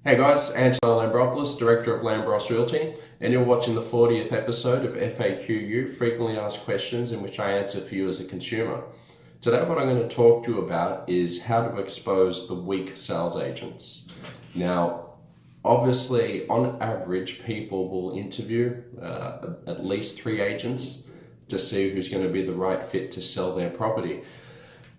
Hey guys, Angelo Lambropoulos, Director of Lambros Realty, and you're watching the 40th episode of FAQu, Frequently Asked Questions, in which I answer for you as a consumer. Today what I'm going to talk to you about is how to expose the weak sales agents. Now, obviously, on average, people will interview at least 3 agents to see who's going to be the right fit to sell their property.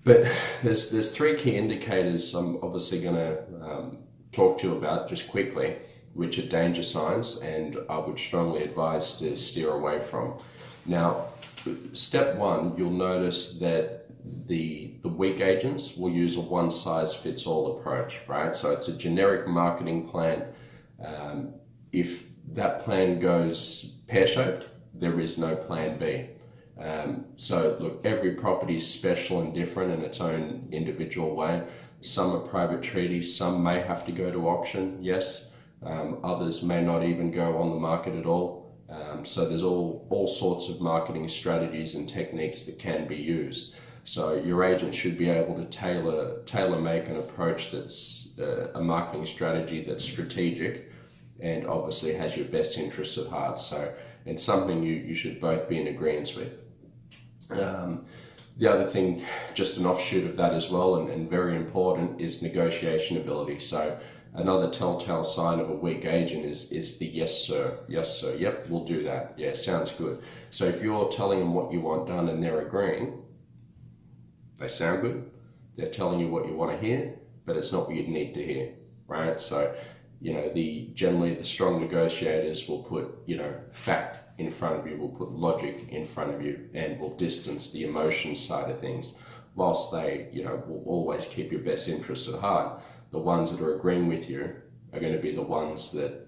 But there's 3 key indicators I'm obviously going to talk to you about just quickly, which are danger signs, and I would strongly advise to steer away from. Now, step 1, you'll notice that the weak agents will use a one-size-fits-all approach, right? So it's a generic marketing plan. If that plan goes pear-shaped, there is no plan B. So look, every property is special and different in its own individual way. Some are private treaties, some may have to go to auction, yes. Others may not even go on the market at all. So there's all sorts of marketing strategies and techniques that can be used. So your agent should be able to tailor make an approach that's a marketing strategy that's strategic and obviously has your best interests at heart. So, and something you should both be in agreement with. The other thing, just an offshoot of that as well, and very important, is negotiation ability. So another telltale sign of a weak agent is the yes sir, yep, we'll do that, yeah, sounds good. So if you're telling them what you want done and they're agreeing, they sound good, they're telling you what you want to hear, but it's not what you need to hear, right? So, you know, generally the strong negotiators will put, fact in front of you, will put logic in front of you, and will distance the emotion side of things. Whilst they, will always keep your best interests at heart, the ones that are agreeing with you are going to be the ones that,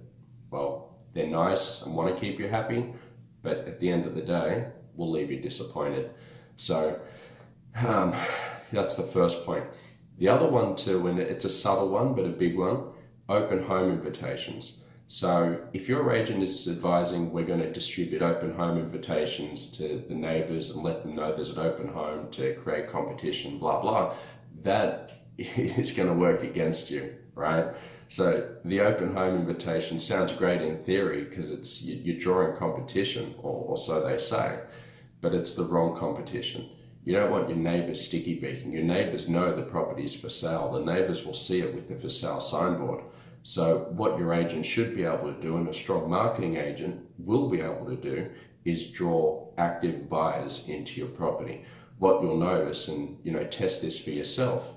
well, they're nice and want to keep you happy, but at the end of the day, will leave you disappointed. So that's the first point. The other one too, and it's a subtle one, but a big one, open home invitations. So if your agent is advising we're going to distribute open home invitations to the neighbors and let them know there's an open home to create competition, blah, blah, that is going to work against you, right? So the open home invitation sounds great in theory because you're drawing competition, or so they say, but it's the wrong competition. You don't want your neighbors sticky beaking. Your neighbors know the property's for sale. The neighbors will see it with the for sale signboard. So what your agent should be able to do, and a strong marketing agent will be able to do, is draw active buyers into your property. What you'll notice, and test this for yourself,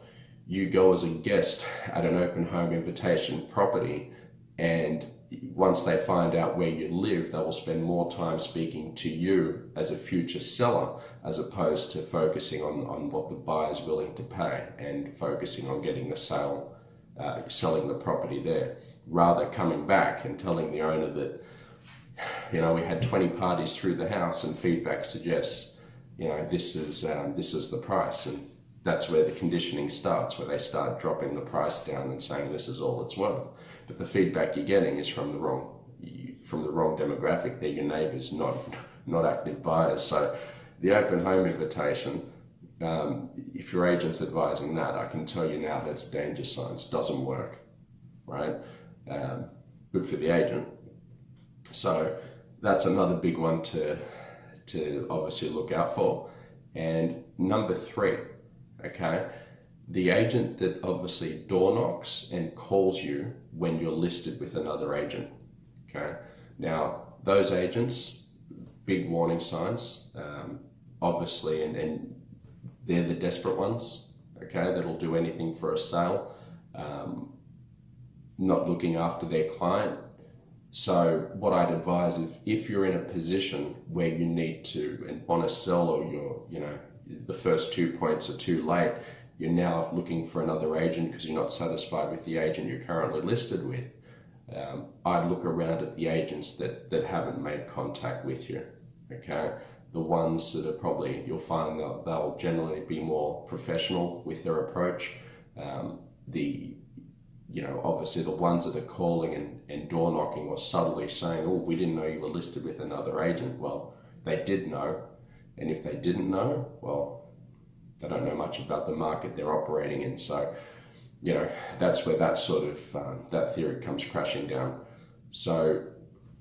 you go as a guest at an open home invitation property, and once they find out where you live, they will spend more time speaking to you as a future seller, as opposed to focusing on what the buyer's willing to pay and focusing on getting the sale, selling the property there, rather coming back and telling the owner that, we had 20 parties through the house and feedback suggests, this is the price. And that's where the conditioning starts, where they start dropping the price down and saying this is all it's worth. But the feedback you're getting is from the wrong demographic. They're your neighbors, not active buyers. So the open home invitation, if your agent's advising that, I can tell you now that's danger signs, doesn't work, right? Good for the agent. So that's another big one to obviously look out for. And number 3, okay, the agent that obviously door knocks and calls you when you're listed with another agent, okay? Now, those agents, big warning signs, obviously, and they're the desperate ones, okay, that'll do anything for a sale, not looking after their client. So what I'd advise, if you're in a position where you need to and want to sell, or the first 2 points are too late, you're now looking for another agent because you're not satisfied with the agent you're currently listed with, I'd look around at the agents that haven't made contact with you, okay? The ones that are probably, you'll find that they'll generally be more professional with their approach. Obviously the ones that are calling and door knocking or subtly saying, oh, we didn't know you were listed with another agent. Well, they did know. And if they didn't know, well, they don't know much about the market they're operating in. So you know, that's where that sort of, that theory comes crashing down. So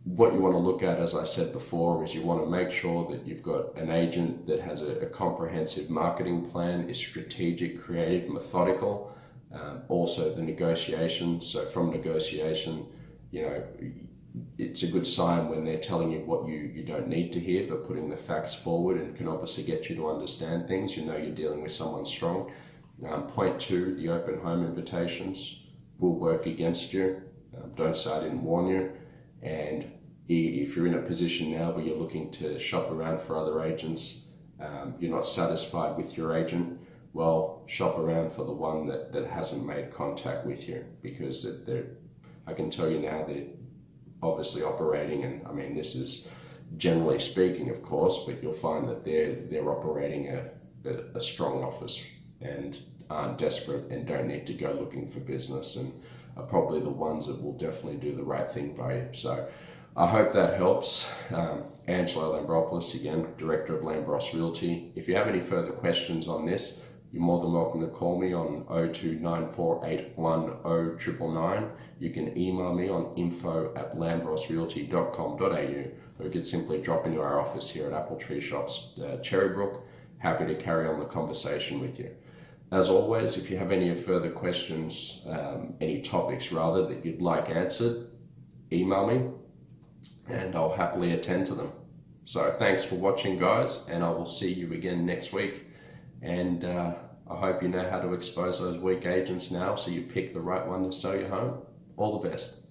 what you want to look at, as I said before, is you want to make sure that you've got an agent that has a comprehensive marketing plan, is strategic, creative, methodical. Also the negotiation. So from negotiation, you know, it's a good sign when they're telling you what you don't need to hear, but putting the facts forward and can obviously get you to understand things. You know you're dealing with someone strong. Point two, the open home invitations will work against you. Don't say I didn't warn you. And if you're in a position now where you're looking to shop around for other agents, you're not satisfied with your agent, well, shop around for the one that hasn't made contact with you, because I can tell you now they're obviously operating, and I mean this is generally speaking of course, but you'll find that they're operating a strong office and aren't desperate and don't need to go looking for business, and are probably the ones that will definitely do the right thing by you. So I hope that helps. Angelo Lambropoulos again, Director of Lambros Realty. If you have any further questions on this, you're more than welcome to call me on 0294810999. You can email me on info@lambrosrealty.com.au, or you can simply drop into our office here at Apple Tree Shops, Cherrybrook. Happy to carry on the conversation with you. As always, if you have any further questions, any topics rather that you'd like answered, email me and I'll happily attend to them. So thanks for watching, guys, and I will see you again next week. And I hope you know how to expose those weak agents now so you pick the right one to sell your home. All the best.